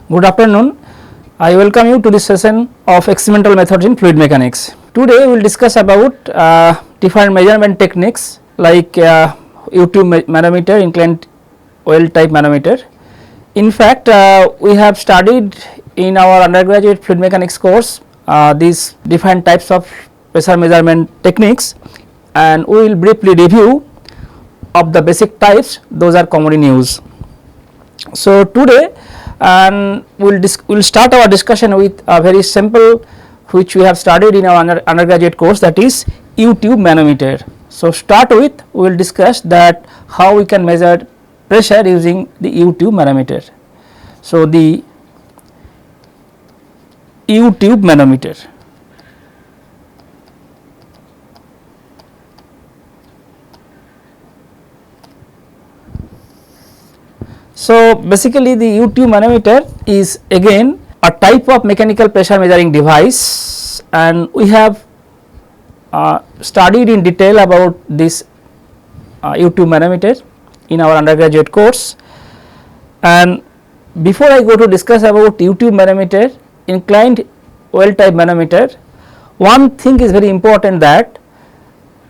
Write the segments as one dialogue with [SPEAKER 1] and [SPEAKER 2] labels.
[SPEAKER 1] Good afternoon. I welcome you to this session of experimental methods in fluid mechanics. Today we will discuss about different measurement techniques like U-tube manometer, inclined well type manometer. In fact, we have studied in our undergraduate fluid mechanics course these different types of pressure measurement techniques, and we will briefly review of the basic types, those are common in use. So today we'll start our discussion with a very simple which we have studied in our undergraduate course, that is U-tube manometer. So start with, we will discuss that how we can measure pressure using the U-tube manometer. So the U-tube manometer. So basically the U-tube manometer is again a type of mechanical pressure measuring device, and we have studied in detail about this U-tube manometer in our undergraduate course. And before I go to discuss about U-tube manometer, inclined well type manometer, one thing is very important, that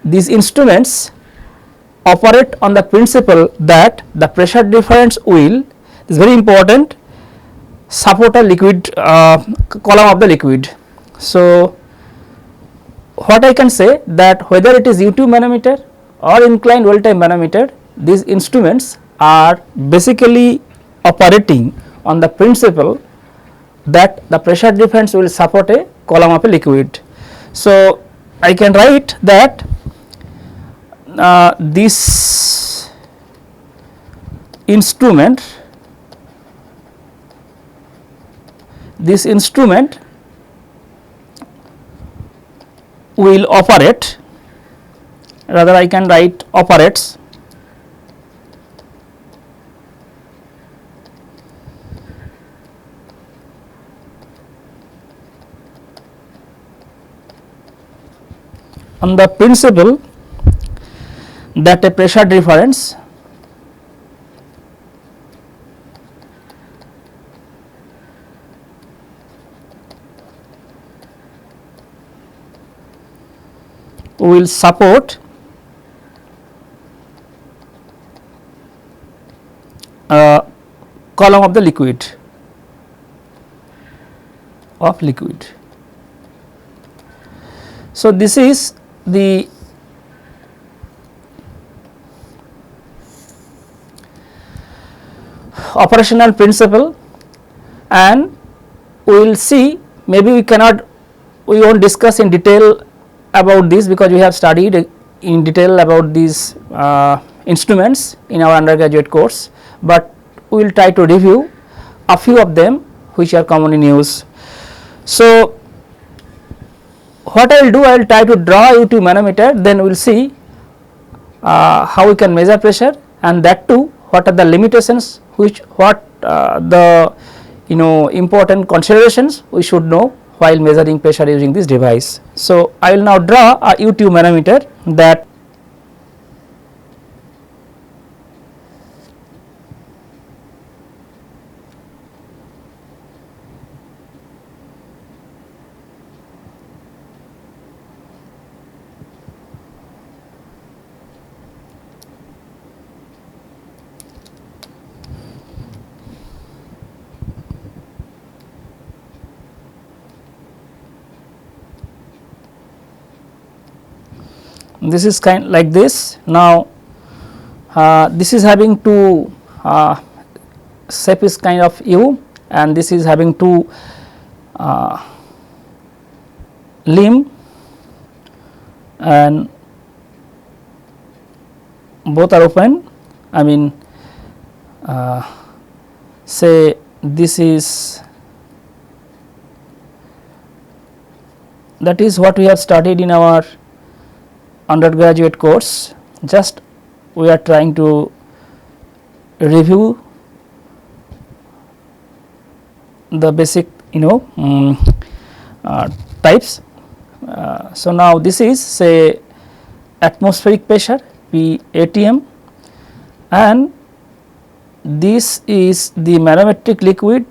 [SPEAKER 1] these instruments operate on the principle that the pressure difference will, is very important, support a liquid column of the liquid. So what I can say, that whether it is U-tube manometer or inclined well type manometer, these instruments are basically operating on the principle that the pressure difference will support a column of a liquid. So I can write that this instrument will operate, rather I can write operates on the principle that a pressure difference will support a column of the liquid So this is the operational principle, and we will see, maybe we won't discuss in detail about this because we have studied in detail about these instruments in our undergraduate course, but we will try to review a few of them which are common in use. So what I will do, I will try to draw U-tube manometer, then we will see how we can measure pressure, and that too what are the limitations, the important considerations we should know while measuring pressure using this device. So I will now draw a U-tube manometer, that this is kind like this. Now this is having two shape is kind of U, and this is having two limb, and both are open. I mean say this is, that is what we have studied in our undergraduate course. Just we are trying to review the basic types. So now this is say atmospheric pressure P ATM, and this is the manometric liquid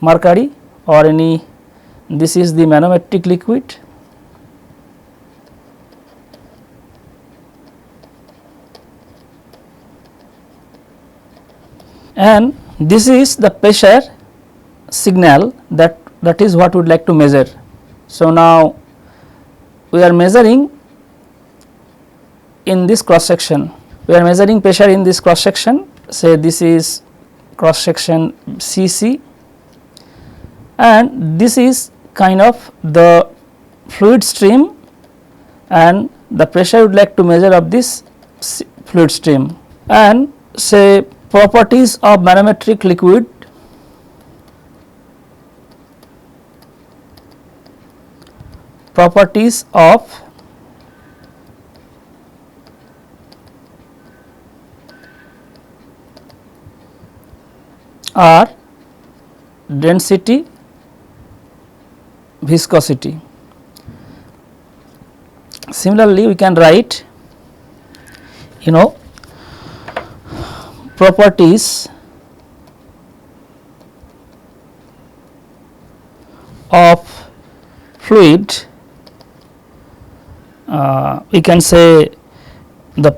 [SPEAKER 1] mercury or any, this is the manometric liquid, and this is the pressure signal that is what we would like to measure. So, now we are measuring in this cross section, we are measuring pressure in this cross section, say this is cross section CC, and this is kind of the fluid stream and the pressure we would like to measure of this fluid stream, and say properties of manometric liquid, properties of are density, viscosity. Similarly, we can write properties of fluid, we can say the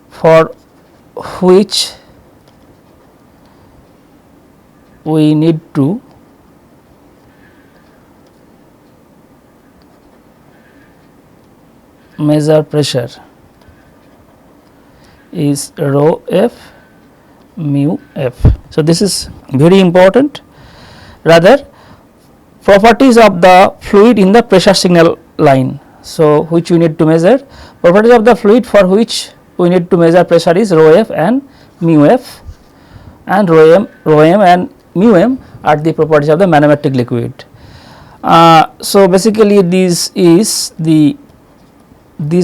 [SPEAKER 1] for which we need to measure pressure is rho f mu f. So, this is very important. Rather, properties of the fluid in the pressure signal line. So, which we need to measure, properties of the fluid for which we need to measure pressure is rho f and mu f, and rho m and mu m are the properties of the manometric liquid. So, basically these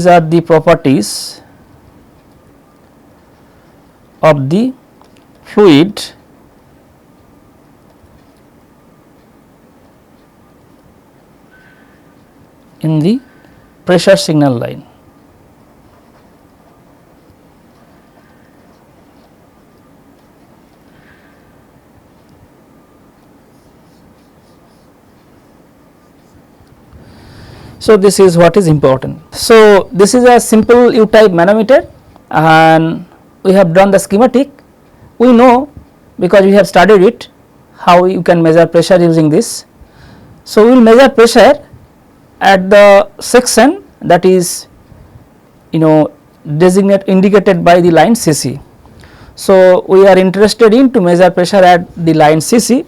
[SPEAKER 1] are the properties of the fluid in the pressure signal line. So, this is what is important. So, this is a simple U type manometer and we have done the schematic. We know, because we have studied it, how you can measure pressure using this. So, we will measure pressure at the section that is indicated by the line CC. So, we are interested in to measure pressure at the line CC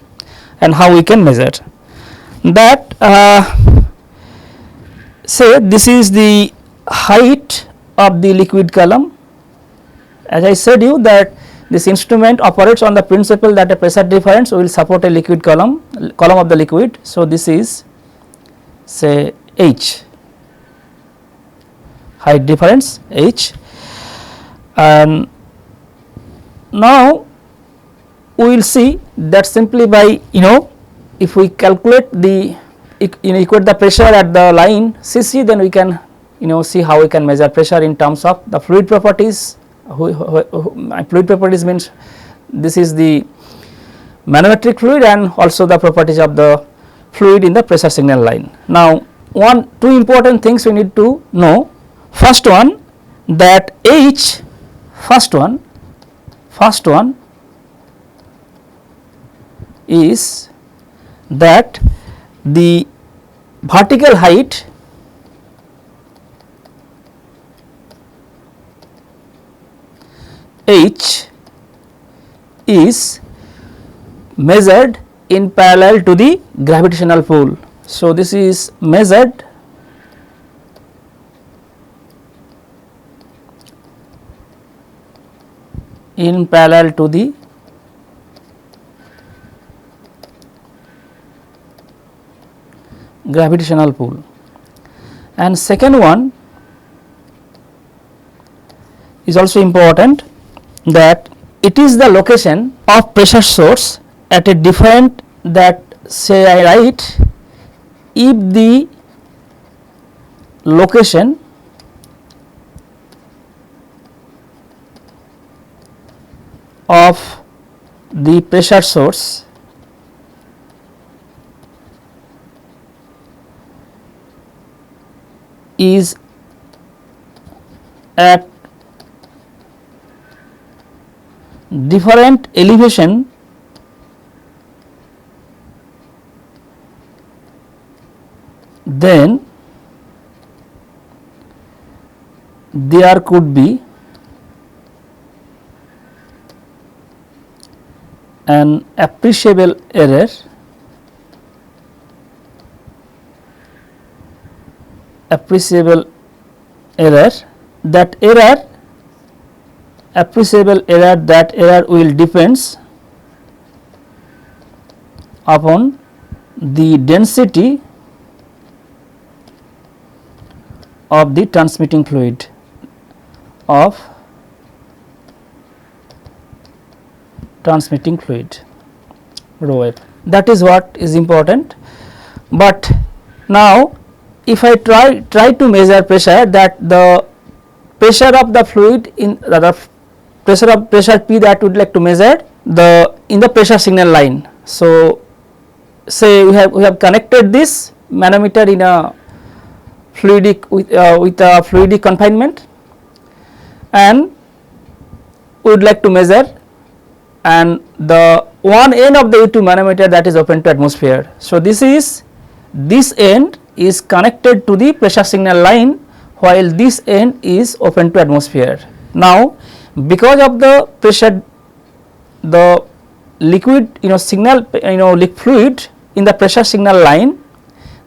[SPEAKER 1] and how we can measure that. Say this is the height of the liquid column. As I said you that this instrument operates on the principle that a pressure difference will support a liquid column of the liquid. So, this is say H, height difference H, and now we will see that simply by if we calculate the equate the pressure at the line CC, then we can see how we can measure pressure in terms of the fluid properties. Fluid properties means this is the manometric fluid and also the properties of the fluid in the pressure signal line. Now, two important things we need to know. First one, that H, first one is that the vertical height H is measured in parallel to the gravitational pull. So, this is measured in parallel to the gravitational pull. And second one is also important, that it is the location of pressure source at a different, that say I write if the location of the pressure source is at different elevation then there could be an appreciable error that error will depends upon the density of the transmitting fluid rho f. That is what is important. But now if I try to measure pressure, that the pressure of the fluid in the pressure P that we would like to measure in the pressure signal line. So say we have connected this manometer in a fluidic with a fluidic confinement, and we would like to measure, and the one end of the U2 manometer that is open to atmosphere. So this end is connected to the pressure signal line, while this end is open to atmosphere. Now because of the pressure, the liquid signal fluid in the pressure signal line,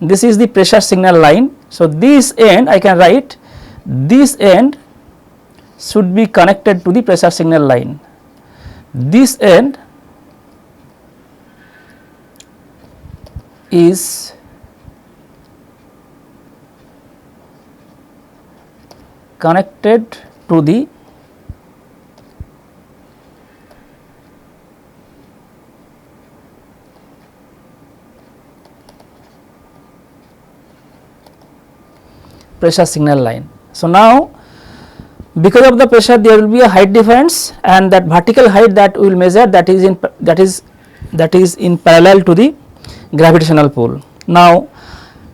[SPEAKER 1] this is the pressure signal line. So this end I can write, this end should be connected to the pressure signal line, this end is connected to the pressure signal line. So now because of the pressure there will be a height difference, and that vertical height that we will measure, that is in parallel to the gravitational pull. Now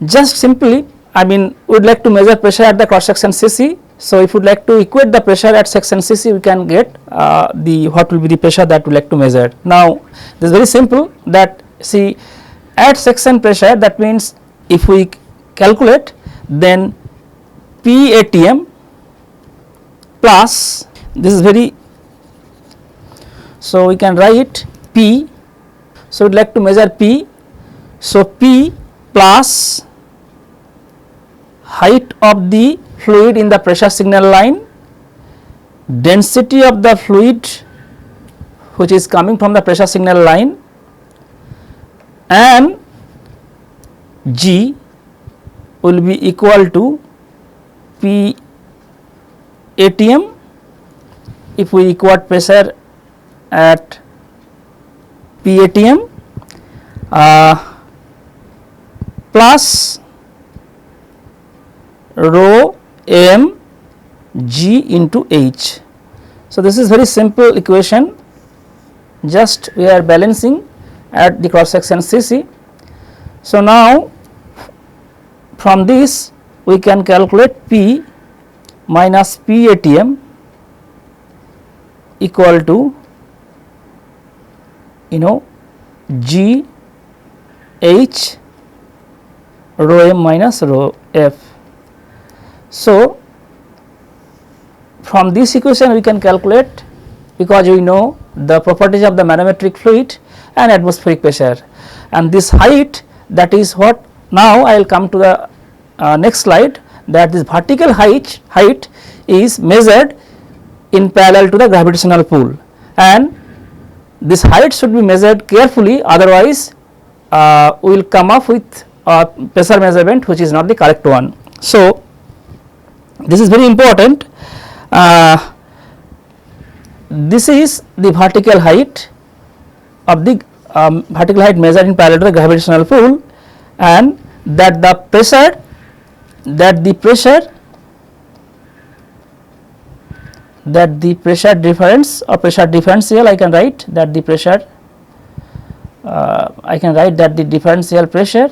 [SPEAKER 1] just simply we would like to measure pressure at the cross section CC. So if we would like to equate the pressure at section CC, we can get what will be the pressure that we like to measure. Now this is very simple, that see at section pressure, that means if we calculate, then P ATM plus, this is very, so we can write P, so we would like to measure P, so P plus height of the fluid in the pressure signal line, density of the fluid which is coming from the pressure signal line, and G will be equal to P ATM if we equate pressure at P ATM plus rho m G into H. So this is very simple equation, just we are balancing at the cross section CC. So now from this we can calculate P minus P ATM equal to G H rho m minus rho f. So from this equation we can calculate, because we know the properties of the manometric fluid and atmospheric pressure, and this height, that is what now I will come to the next slide, that this vertical height is measured in parallel to the gravitational pull, and this height should be measured carefully, otherwise we will come up with a pressure measurement which is not the correct one. So this is very important. This is the vertical height of the vertical height measured in parallel to the gravitational pull, and that the pressure that the pressure difference or pressure differential, I can write that the pressure I can write that the differential pressure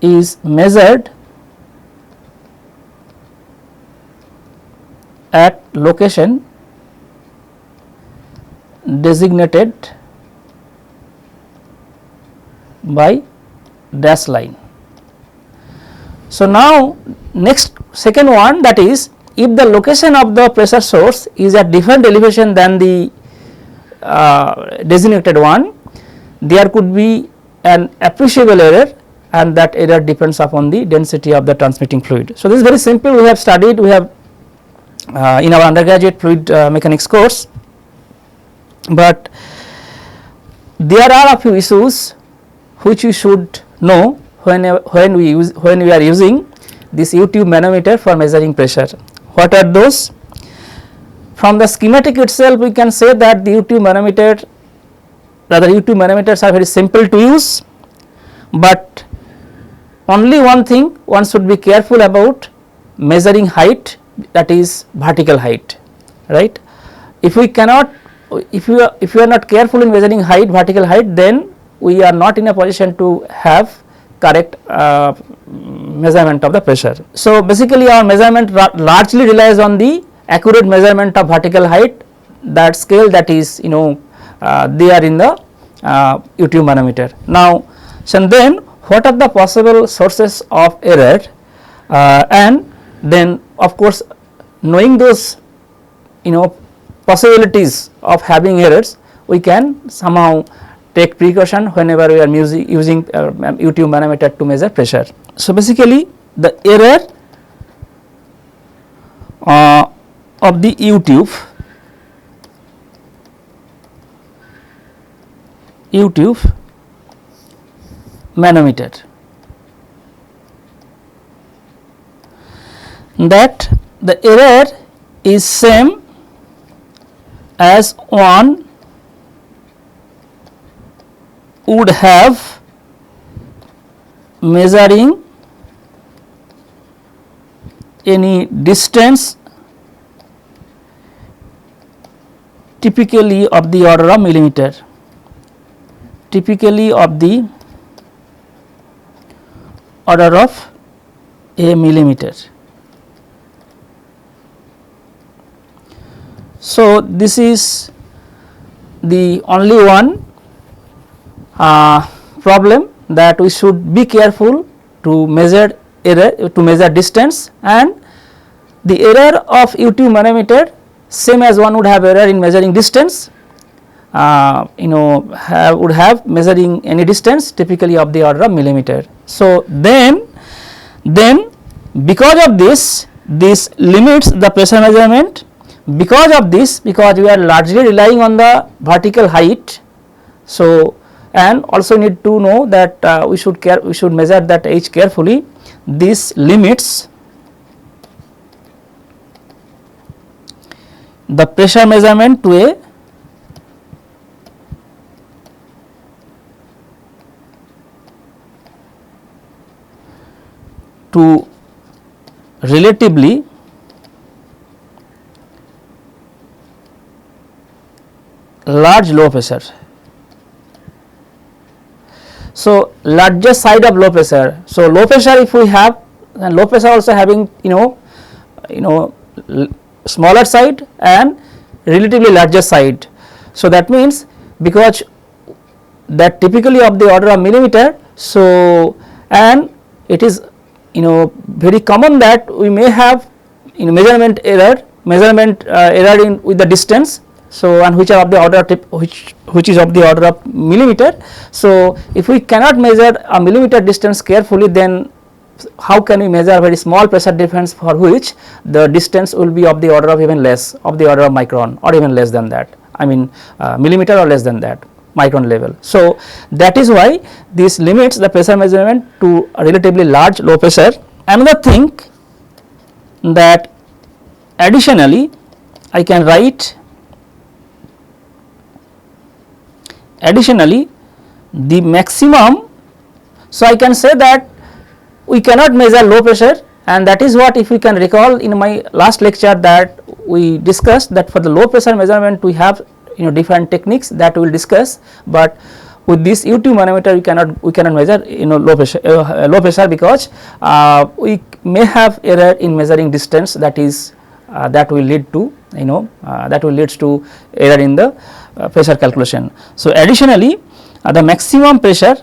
[SPEAKER 1] is measured at location designated by dash line. So, now next second one, that is, if the location of the pressure source is at different elevation than the designated one, there could be an appreciable error, and that error depends upon the density of the transmitting fluid. So, this is very simple. We have studied, we have in our undergraduate fluid mechanics course, but there are a few issues which we should know when we are using this U-tube manometer for measuring pressure. What are those? From the schematic itself, we can say that the U-tube manometer, rather U-tube manometers are very simple to use, but only one thing one should be careful about: measuring height, that is vertical height, right. If we cannot, if you are not careful in measuring height, vertical height, then we are not in a position to have correct measurement of the pressure. So, basically our measurement largely relies on the accurate measurement of vertical height, that scale that is there in the U-tube manometer. Now, so then what are the possible sources of error, and then of course knowing those possibilities of having errors, we can somehow take precaution whenever we are using U-tube manometer to measure pressure. So, basically the error of the U-tube manometer, that the error is same as one would have measuring any distance typically of the order of millimeter, typically of the order of a millimeter. So, this is the only one problem, that we should be careful to measure error, to measure distance, and the error of U-tube manometer same as one would have error in measuring distance, would have measuring any distance typically of the order of millimeter. So, then because of this limits the pressure measurement. Because of this, because we are largely relying on the vertical height. So, and also need to know that we should measure that h carefully. This limits the pressure measurement to relatively large low pressure. So, largest side of low pressure. So, low pressure if we have, and low pressure also having smaller side and relatively larger side. So, that means because that typically of the order of millimeter. So, and it is very common that we may have measurement error in with the distance. So, and which are of the order which is of the order of millimeter. So, if we cannot measure a millimeter distance carefully, then how can we measure a very small pressure difference for which the distance will be of the order of even less, of the order of micron or even less than that, I mean millimeter or less than that, micron level. So, that is why this limits the pressure measurement to a relatively large low pressure. Another thing, that additionally I can write the maximum. So, I can say that we cannot measure low pressure and that is what, if we can recall in my last lecture, that we discussed that for the low pressure measurement we have different techniques that we will discuss, but with this U2 manometer we cannot measure low pressure because we may have error in measuring distance, that is that will lead to leads to error in the pressure calculation. So additionally, the maximum pressure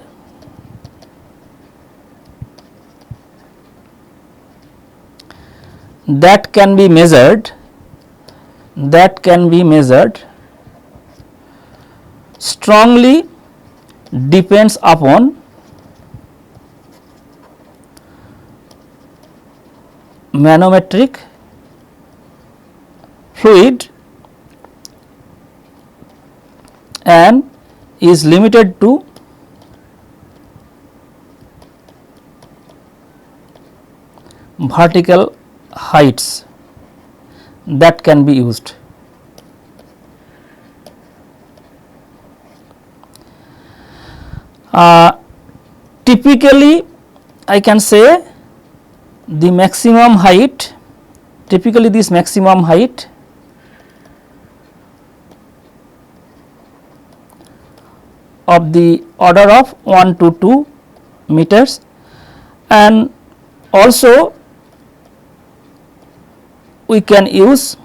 [SPEAKER 1] that can be measured strongly depends upon manometric fluid and is limited to vertical heights that can be used. Typically I can say the maximum height, typically this maximum height of the order of 1 to 2 meters, and also we can use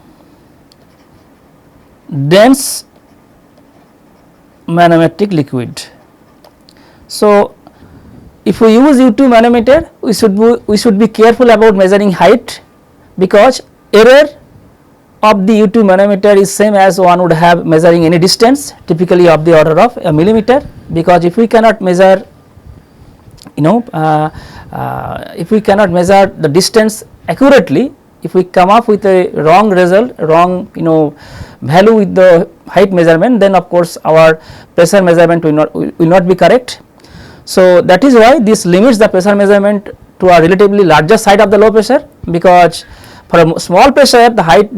[SPEAKER 1] dense manometric liquid. So if we use U2 manometer, we should be careful about measuring height, because error of the U2 manometer is same as one would have measuring any distance, typically of the order of a millimeter, because if we cannot measure if we cannot measure the distance accurately, if we come up with a wrong result, wrong value with the height measurement, then of course our pressure measurement will not be correct. So that is why this limits the pressure measurement to a relatively larger side of the low pressure, because for a small pressure the height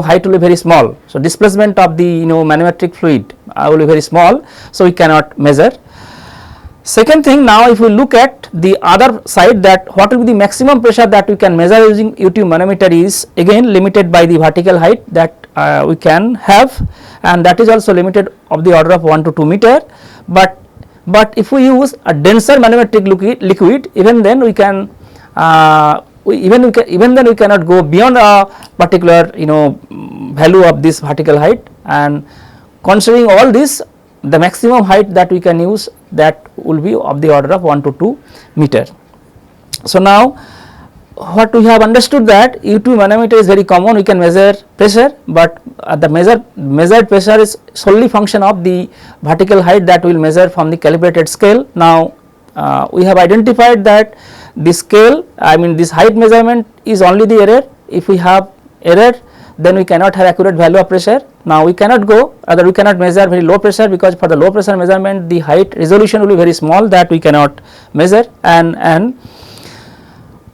[SPEAKER 1] height will be very small. So displacement of the manometric fluid will be very small, so we cannot measure. Second thing, now if we look at the other side, that what will be the maximum pressure that we can measure using U2 manometer is again limited by the vertical height that we can have, and that is also limited of the order of 1 to 2 meter. But if we use a denser manometric liquid, even then we can even then we cannot go beyond a particular value of this vertical height, and considering all this, the maximum height that we can use, that will be of the order of 1 to 2 meter. So now what we have understood, that U2 manometer is very common, we can measure pressure, but the measured pressure is solely function of the vertical height that we will measure from the calibrated scale. Now we have identified that the scale, I mean this height measurement is only the error. If we have error, then we cannot have accurate value of pressure. Now we cannot go, either we cannot measure very low pressure, because for the low pressure measurement the height resolution will be very small, that we cannot measure, and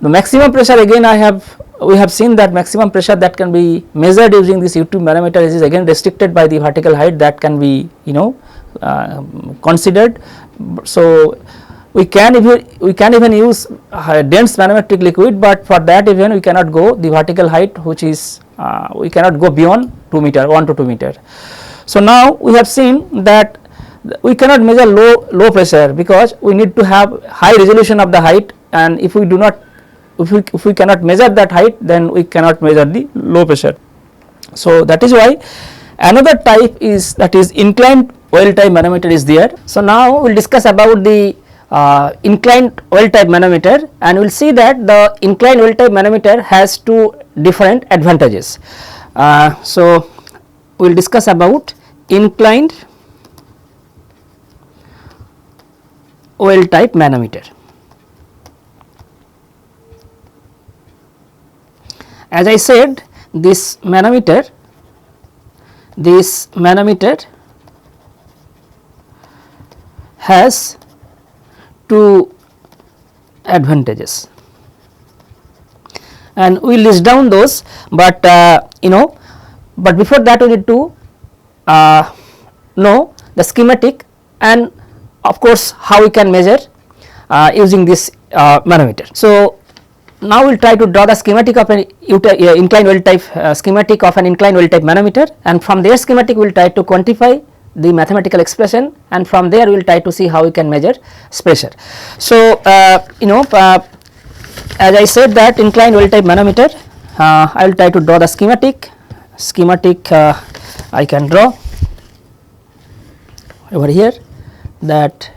[SPEAKER 1] the maximum pressure, again we have seen that maximum pressure that can be measured using this U2 manometer is again restricted by the vertical height that can be considered. So we can even use dense manometric liquid, but for that even we cannot go the vertical height, which is we cannot go beyond 2 meter, 1 to 2 meter. So now we have seen that we cannot measure low pressure, because we need to have high resolution of the height, and if we do not, if we cannot measure that height, then we cannot measure the low pressure. So that is why another type is, that is inclined well type manometer is there. So now we will discuss about the inclined well type manometer, and we will see that the inclined well type manometer has two different advantages. So we will discuss about inclined well type manometer. As I said, this manometer has two advantages, and we list down those, but but before that we need to know the schematic, and of course how we can measure using this manometer. So now we will try to draw the schematic of an inclined well type schematic of an inclined well type manometer, and from their schematic we will try to quantify the mathematical expression, and from there we will try to see how we can measure pressure. So, as I said that inclined well type manometer, I will try to draw the schematic. I can draw over here that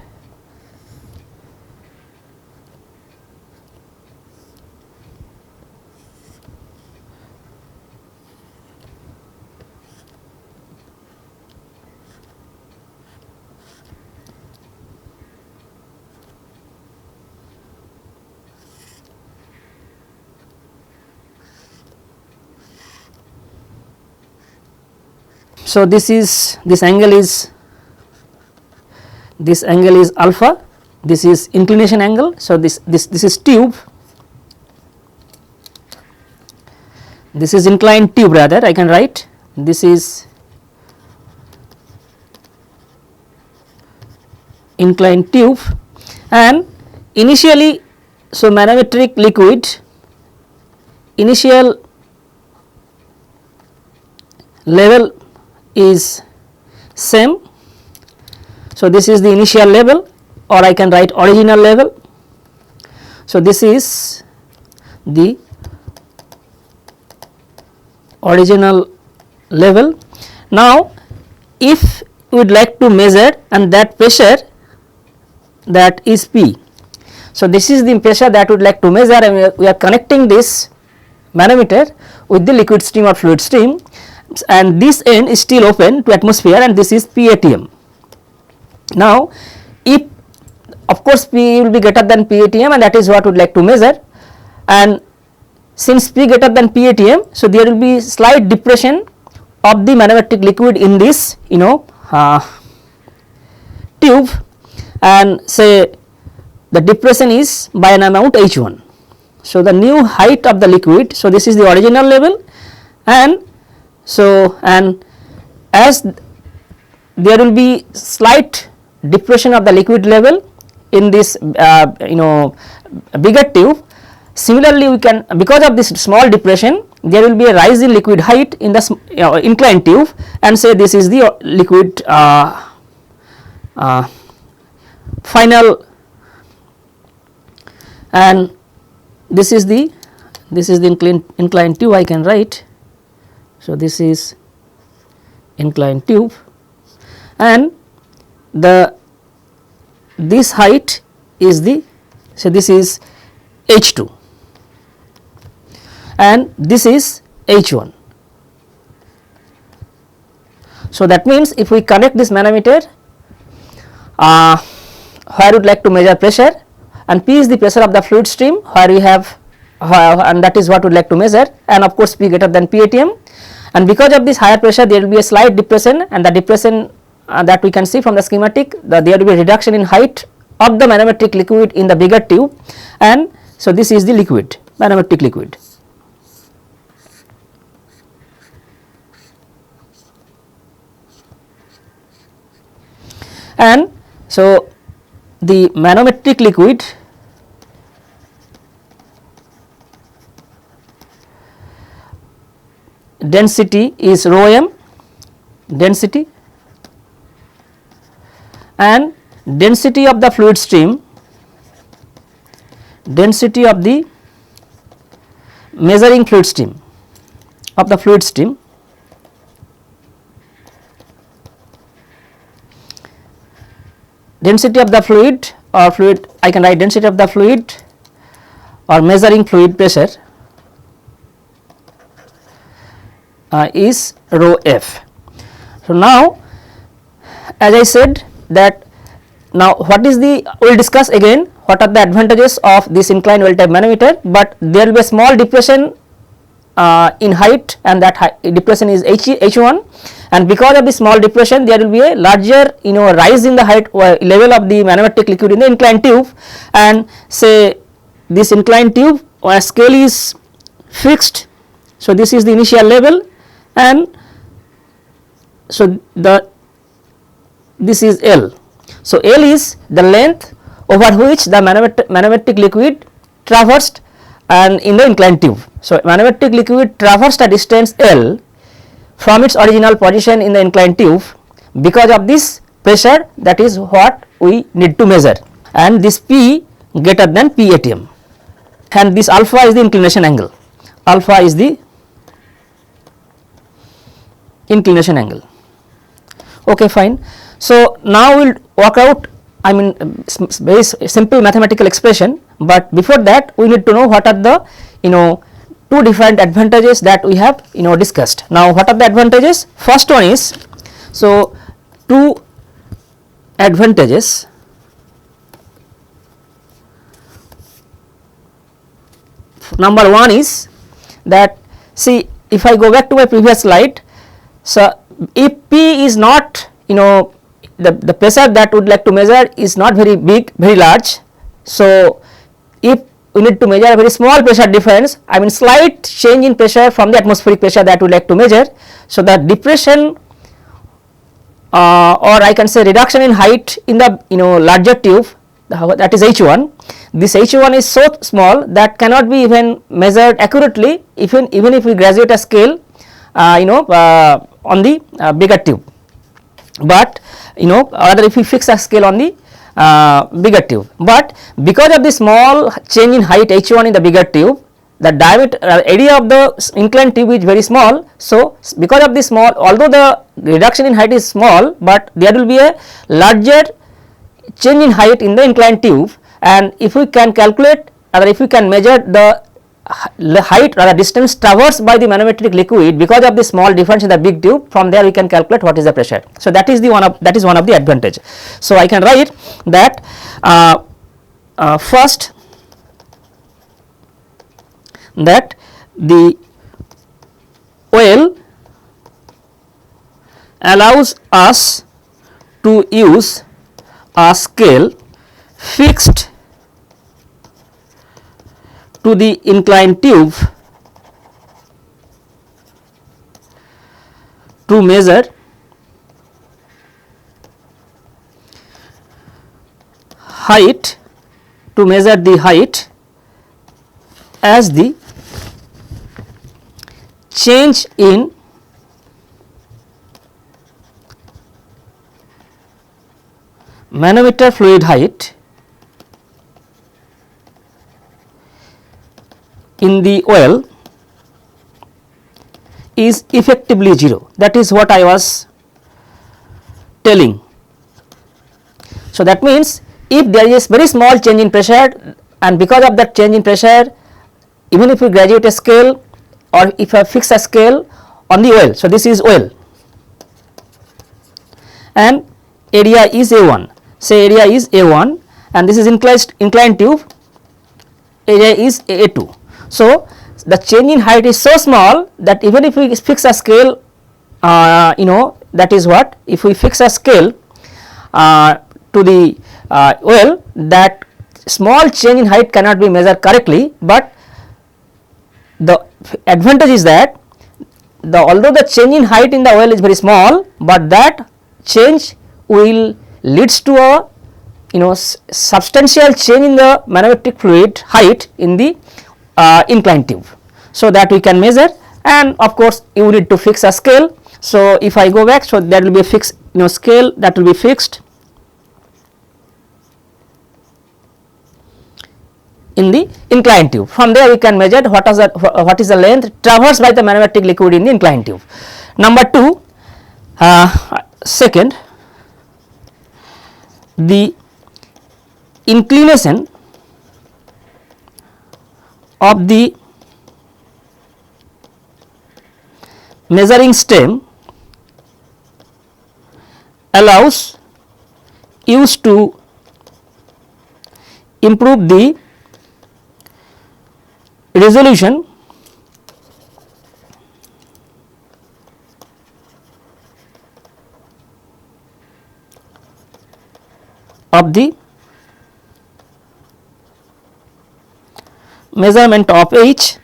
[SPEAKER 1] so this angle is alpha, this is inclination angle. So, this is tube, this is inclined tube, rather I can write this is inclined tube, and initially, so manometric liquid initial level is same. So, this is the initial level, or I can write original level. So, this is the original level. Now, if we would like to measure and that pressure, that is P. So, this is the pressure that we would like to measure, and we are connecting this manometer with the liquid stream or fluid stream, and this end is still open to atmosphere, and this is PATM. Now, if of course P will be greater than PATM, and that is what we would like to measure, and since P greater than PATM, so there will be slight depression of the manometric liquid in this tube, and say the depression is by an amount H1. So, the new height of the liquid, so this is the original level, and so and as there will be slight depression of the liquid level in this bigger tube. Similarly, we can, because of this small depression, there will be a rise in liquid height in the inclined tube, and say this is the liquid final, and this is the inclined tube I can write. So, this is inclined tube, and this height is the, so this is H2 and this is H1. So, that means if we connect this manometer where we would like to measure pressure, and P is the pressure of the fluid stream where we have and that is what we would like to measure, and of course P greater than PATM, and because of this higher pressure there will be a slight depression, and the depression that we can see from the schematic, there will be a reduction in height of the manometric liquid in the bigger tube, and so this is the liquid, manometric liquid. And so the manometric liquid density is rho m density, and density of the fluid stream, density of the measuring fluid stream of the fluid stream, density of the fluid or fluid, I can write density of the fluid or measuring fluid pressure is rho f. So, now as I said that now what is the, we will discuss again what are the advantages of this inclined well type manometer, but there will be a small depression in height, and that depression is H1, and because of the small depression there will be a larger rise in the height level of the manometric liquid in the inclined tube, and say this inclined tube scale is fixed. So, this is the initial level, and so this is L. So, L is the length over which the manometric liquid traversed and in the inclined tube. So, manometric liquid traversed a distance L from its original position in the inclined tube because of this pressure, that is what we need to measure, and this P greater than P ATM, and this alpha is the inclination angle, alpha is the inclination angle. Okay, fine. So, now we will work out, I mean, very simple mathematical expression, but before that we need to know what are the two different advantages that we have discussed. Now, what are the advantages? First one is, so two advantages. Number one is that, see, if I go back to my previous slide, so if P is not the pressure that we would like to measure is not very big, very large. So, if we need to measure a very small pressure difference, I mean slight change in pressure from the atmospheric pressure that we would like to measure. So, the depression or I can say reduction in height in the larger tube, that is H1, this H1 is so small that cannot be even measured accurately even if we graduate a scale on the bigger tube, but rather if we fix a scale on the bigger tube. But because of the small change in height H1 in the bigger tube, the diameter area of the inclined tube is very small. So, because of the small, although the reduction in height is small, but there will be a larger change in height in the inclined tube, and if we can calculate, or if we can measure the height or the distance traversed by the manometric liquid because of the small difference in the big tube, from there we can calculate what is the pressure. So, that is one of the advantage. So, I can write that first, that the well allows us to use a scale fixed to the inclined tube to measure height, the height as the change in manometer fluid height in the well is effectively 0. That is what I was telling. So, that means if there is very small change in pressure, and because of that change in pressure, even if we graduate a scale or if I fix a scale on the well, so this is well and area is A1, say area is A1 and this is inclined tube, area is A2. So, the change in height is so small that even if we fix a scale, that is what, if we fix a scale to the well, that small change in height cannot be measured correctly, but the advantage is that although the change in height in the well is very small, but that change will leads to a substantial change in the manometric fluid height in the inclined tube. So, that we can measure, and of course, you need to fix a scale. So, if I go back, so there will be a fixed scale that will be fixed in the inclined tube. From there we can measure what is the length traversed by the manometric liquid in the inclined tube. Number 2, second, the inclination of the measuring stem allows use to improve the resolution of the measurement of H.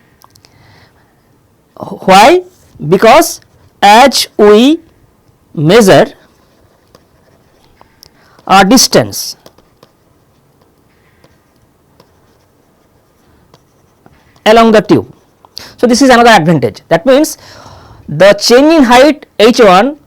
[SPEAKER 1] Why? Because as we measure a distance along the tube. So, this is another advantage. That means the change in height H1,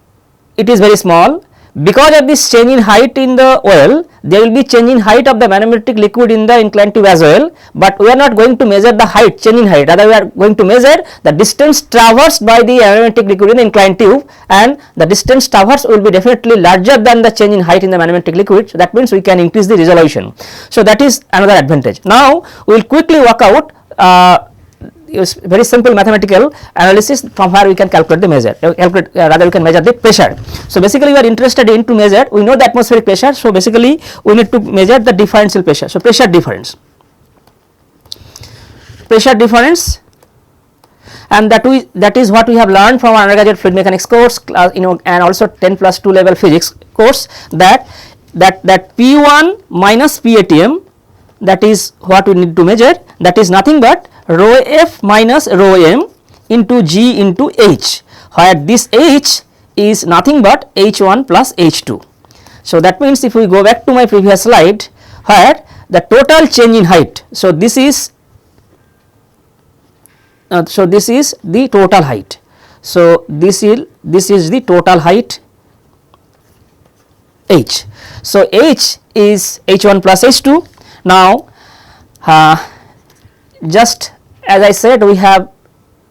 [SPEAKER 1] it is very small. Because of this change in height in the well, there will be change in height of the manometric liquid in the inclined tube as well, but we are not going to measure the height, change in height, rather we are going to measure the distance traversed by the manometric liquid in the inclined tube, and the distance traversed will be definitely larger than the change in height in the manometric liquid. So, that means we can increase the resolution. So, that is another advantage. Now, we will quickly work out very simple mathematical analysis from where we can calculate the measure, rather we can measure the pressure. So, basically we are interested in to measure, we know the atmospheric pressure. So, basically we need to measure the differential pressure. So, pressure difference, and that is what we have learned from our undergraduate fluid mechanics course, and also 10+2 level physics course, that P1 minus PATM, that is what we need to measure, that is nothing but rho f minus rho m into g into h, where this h is nothing but h1 plus h2. So, that means if we go back to my previous slide where the total change in height, so this is the total height. So, this is the total height h. So, h is h1 plus h2. Now, just as I said, we have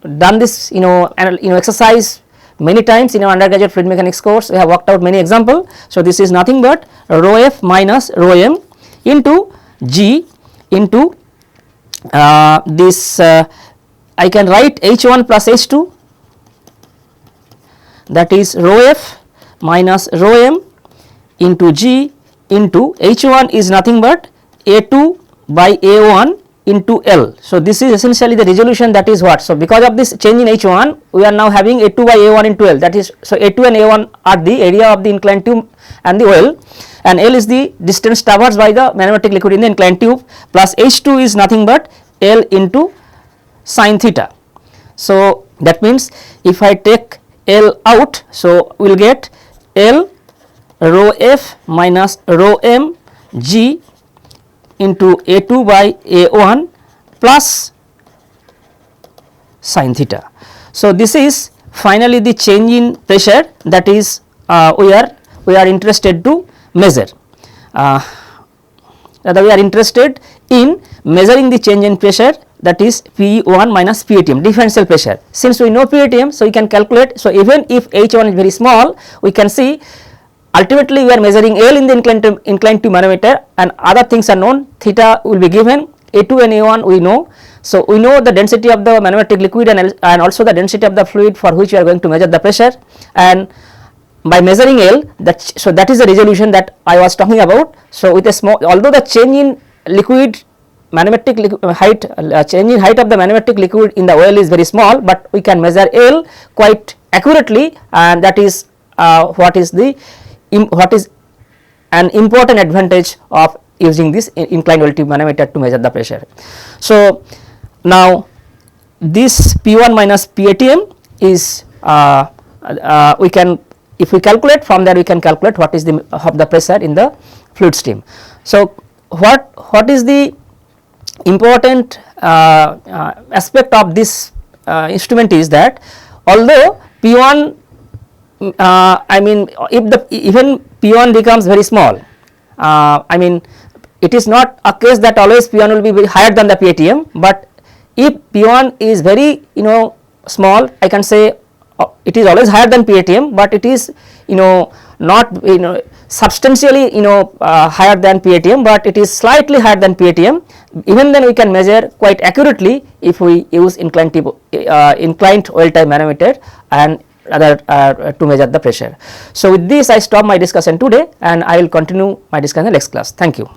[SPEAKER 1] done this exercise many times in our undergraduate fluid mechanics course. We have worked out many examples. So, this is nothing but rho f minus rho m into g into this I can write h1 plus h2, that is rho f minus rho m into g into h1 is nothing but a2 by a1 into L. So, this is essentially the resolution, that is what. So, because of this change in H1, we are now having A2 by A1 into L, that is, so A2 and A1 are the area of the inclined tube and the well, and L is the distance traversed by the manometric liquid in the inclined tube, plus H2 is nothing but L into sin theta. So, that means if I take L out, so we will get L rho f minus rho m g into A2 by A1 plus sin theta. So, this is finally the change in pressure that is we are interested to measure. Rather we are interested in measuring the change in pressure, that is P1 minus PATM, differential pressure. Since we know PATM, so we can calculate. So, even if H1 is very small, we can see ultimately we are measuring L in the inclined tube manometer, and other things are known, theta will be given, A2 and A1 we know. So, we know the density of the manometric liquid and also the density of the fluid for which we are going to measure the pressure, and by measuring L, so that is the resolution that I was talking about. So, with a small, although the change in liquid manometric height, change in height of the manometric liquid in the oil is very small, but we can measure L quite accurately, and that is what is an important advantage of using this inclined well tube manometer to measure the pressure. So, now this P1 minus PATM is we can, if we calculate from there, we can calculate what is the pressure in the fluid stream. So, what is the important aspect of this instrument is that although P1 I mean if even P1 becomes very small, I mean it is not a case that always P1 will be very higher than the PATM, but if P1 is very small, I can say it is always higher than PATM, but it is not substantially higher than PATM, but it is slightly higher than PATM. Even then we can measure quite accurately if we use inclined oil type manometer and rather to measure the pressure. So, with this I stop my discussion today, and I will continue my discussion in the next class. Thank you.